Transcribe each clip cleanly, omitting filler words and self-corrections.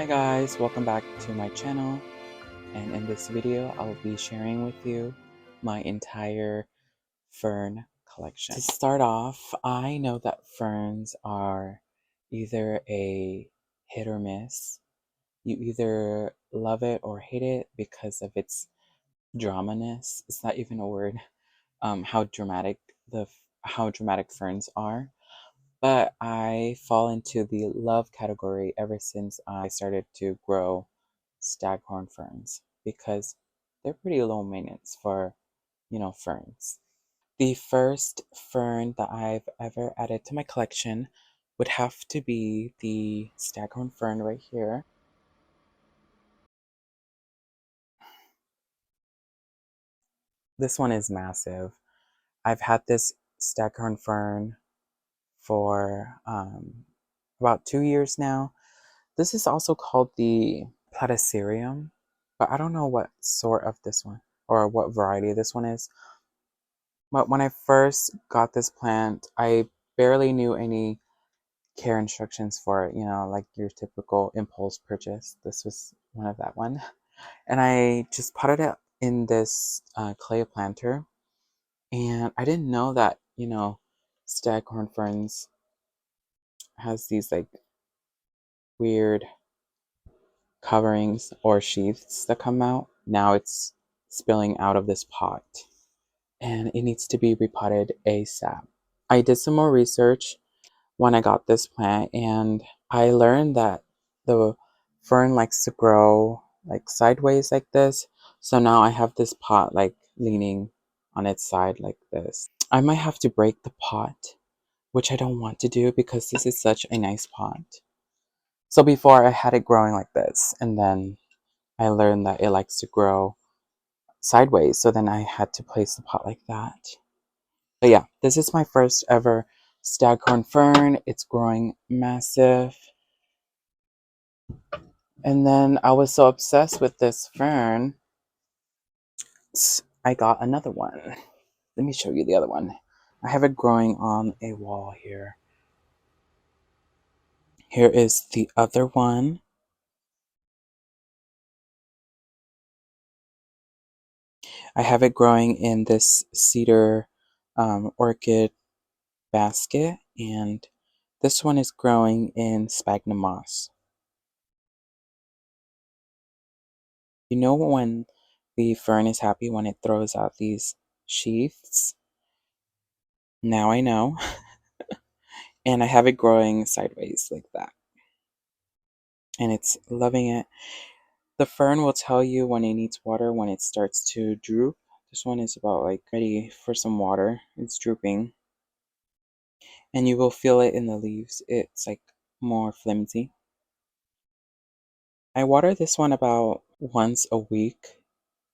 Hi guys, welcome back to my channel, and in this video I'll be sharing with you my entire fern collection. To start off, I know that ferns are either a hit or miss. You either love it or hate it because of its dramaness. It's not even a word. How dramatic ferns are. But I fall into the love category ever since I started to grow Staghorn ferns because they're pretty low maintenance for, ferns. The first fern that I've ever added to my collection would have to be the Staghorn fern right here. This one is massive. I've had this Staghorn fern for about 2 years now. This is also called the platycerium, but I don't know what sort of this one or what variety this one is. But when I first got this plant, I barely knew any care instructions for it, like your typical impulse purchase. This was one of that one. And I just potted it in this clay planter. And I didn't know that, staghorn ferns has these like weird coverings or sheaths that come out. Now it's spilling out of this pot and it needs to be repotted ASAP. I did some more research when I got this plant and I learned that the fern likes to grow like sideways like this. So now I have this pot like leaning on its side like this. I might have to break the pot, which I don't want to do because this is such a nice pot. So before I had it growing like this, and then I learned that it likes to grow sideways, so then I had to place the pot like that. But yeah, this is my first ever staghorn fern. It's growing massive. And then I was so obsessed with this fern, I got another one. Let me show you the other one. I have it growing on a wall here. Here is the other one. I have it growing in this cedar orchid basket, and this one is growing in sphagnum moss. You know when the fern is happy when it throws out these sheaths? Now I know. And I have it growing sideways like that. And it's loving it. The fern will tell you when it needs water when it starts to droop. This one is about like ready for some water. It's drooping. And you will feel it in the leaves. It's like more flimsy. I water this one about once a week.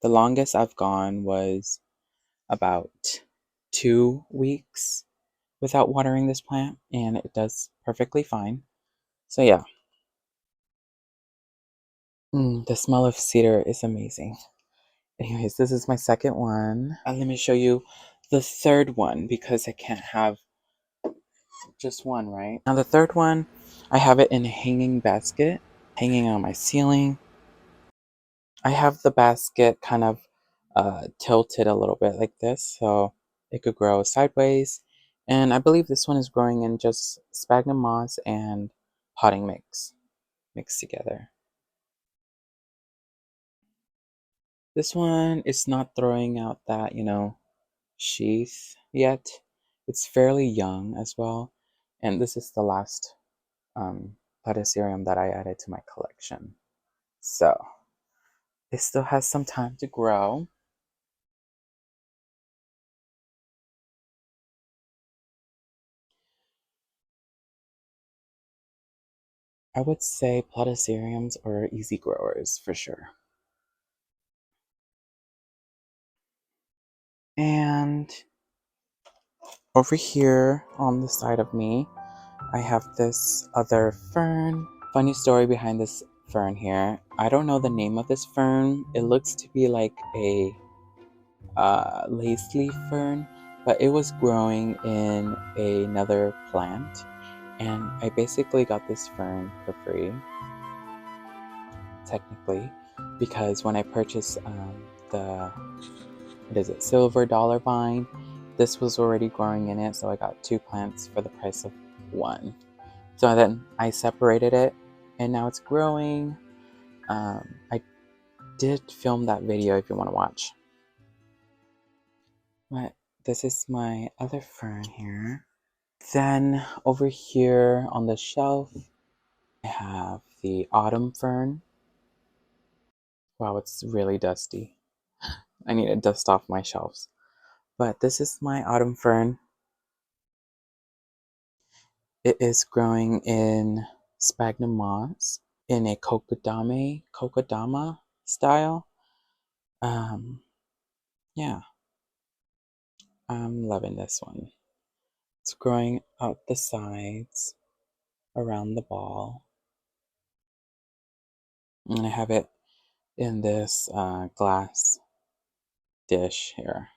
The longest I've gone was about 2 weeks without watering this plant, and it does perfectly fine. So yeah. The smell of cedar is amazing. Anyways, this is my second one. And let me show you the third one because I can't have just one, right? Now the third one, I have it in a hanging basket, hanging on my ceiling. I have the basket kind of tilted a little bit like this so it could grow sideways. And I believe this one is growing in just sphagnum moss and potting mix mixed together. This one is not throwing out that, sheath yet. It's fairly young as well. And this is the last platycerium that I added to my collection. So it still has some time to grow. I would say platyceriums are easy growers for sure. And over here on the side of me, I have this other fern. Funny story behind this fern here. I don't know the name of this fern. It looks to be like a lace leaf fern, but it was growing in another plant. And I basically got this fern for free. technically, because when I purchased the, what is it, silver dollar vine, this was already growing in it, so I got 2 plants for the price of 1. So then I separated it, and now it's growing. I did film that video if you want to watch. But this is my other fern here. Then over here on the shelf, I have the autumn fern. Wow, it's really dusty. I need to dust off my shelves. But this is my autumn fern. It is growing in sphagnum moss in a kokedama style. Yeah, I'm loving this one. It's growing out the sides around the ball. And I have it in this glass dish here.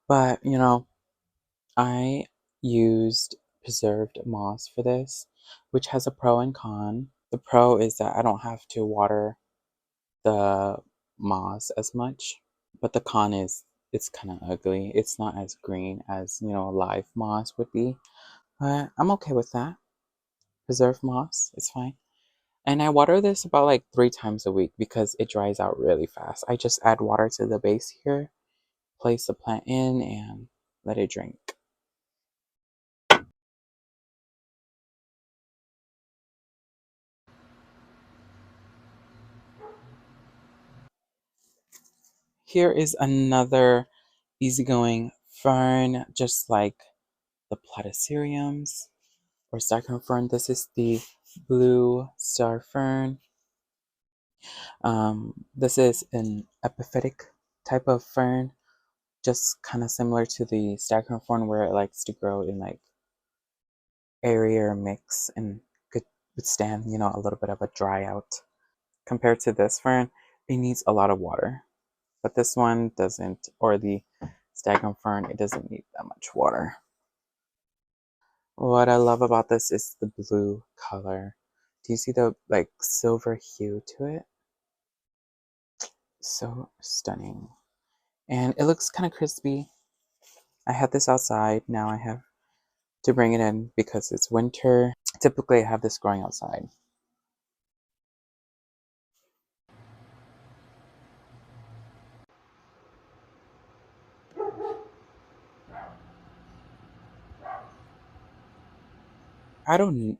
But, you know, I used preserved moss for this, which has a pro and con. The pro is that I don't have to water the moss as much, but the con is it's kind of ugly. It's not as green as, live moss would be, but I'm okay with that. Preserved moss is fine. And I water this about like 3 times a week because it dries out really fast. I just add water to the base here, place the plant in, and let it drink. Here is another easygoing fern, just like the platyceriums or Staghorn fern. This is the blue star fern. This is an epiphytic type of fern, just kind of similar to the Staghorn fern, where it likes to grow in like airier mix and could withstand, a little bit of a dry out. Compared to this fern, it needs a lot of water, but this one doesn't, or the Staghorn fern, it doesn't need that much water. What I love about this is the blue color. Do you see the like silver hue to it? So stunning. And it looks kind of crispy. I had this outside. Now I have to bring it in because it's winter. Typically I have this growing outside. I don't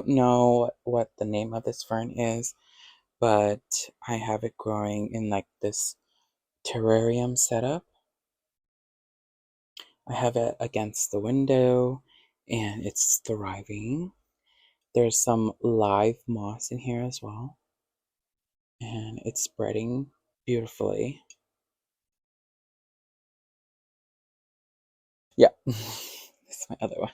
know what the name of this fern is, but I have it growing in like this terrarium setup. I have it against the window and it's thriving. There's some live moss in here as well, and it's spreading beautifully. Yeah, this is my other one.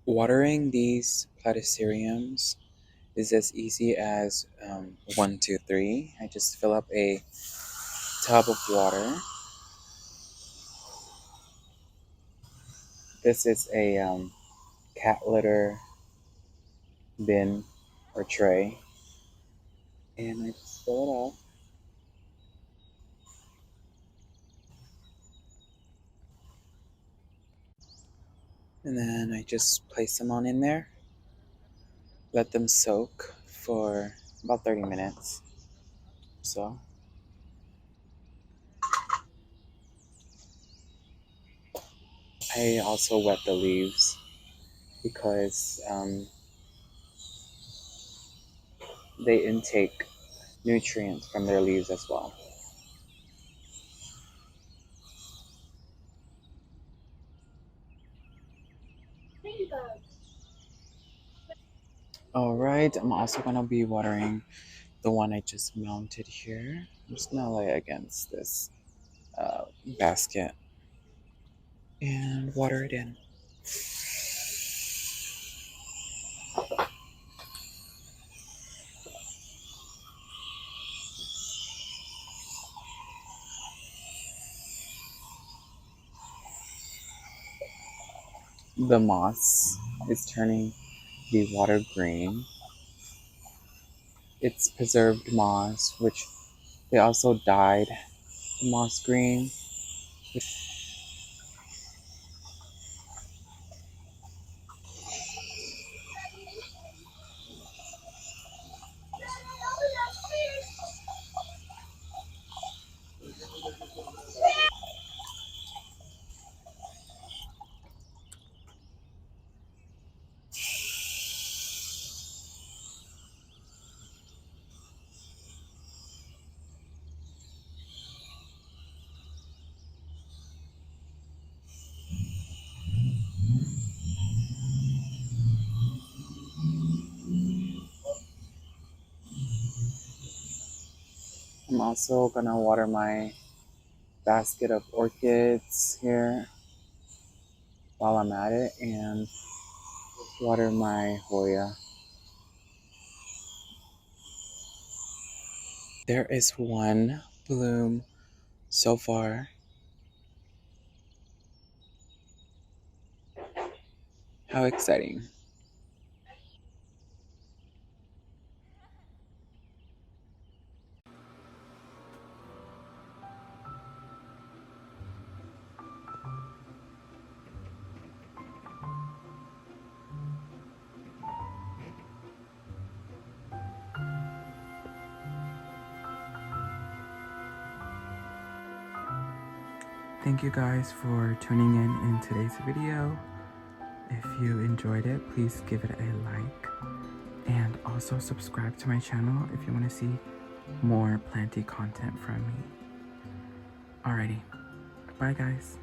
Watering these platyceriums is as easy as 1, 2, 3. I just fill up a tub of water. This is a cat litter bin or tray, and I just fill it up. And then I just place them on in there, let them soak for about 30 minutes. So I also wet the leaves because they intake nutrients from their leaves as well. Alright, I'm also going to be watering the one I just mounted here. I'm just going to lay against this basket and water it in. The moss is turning the water green. It's preserved moss, which they also dyed the moss green. I'm also gonna water my basket of orchids here while I'm at it, and water my Hoya. There is one bloom so far. How exciting. Thank you guys for tuning in today's video. If you enjoyed it, please give it a like. And also subscribe to my channel if you want to see more planty content from me. Alrighty. Bye guys.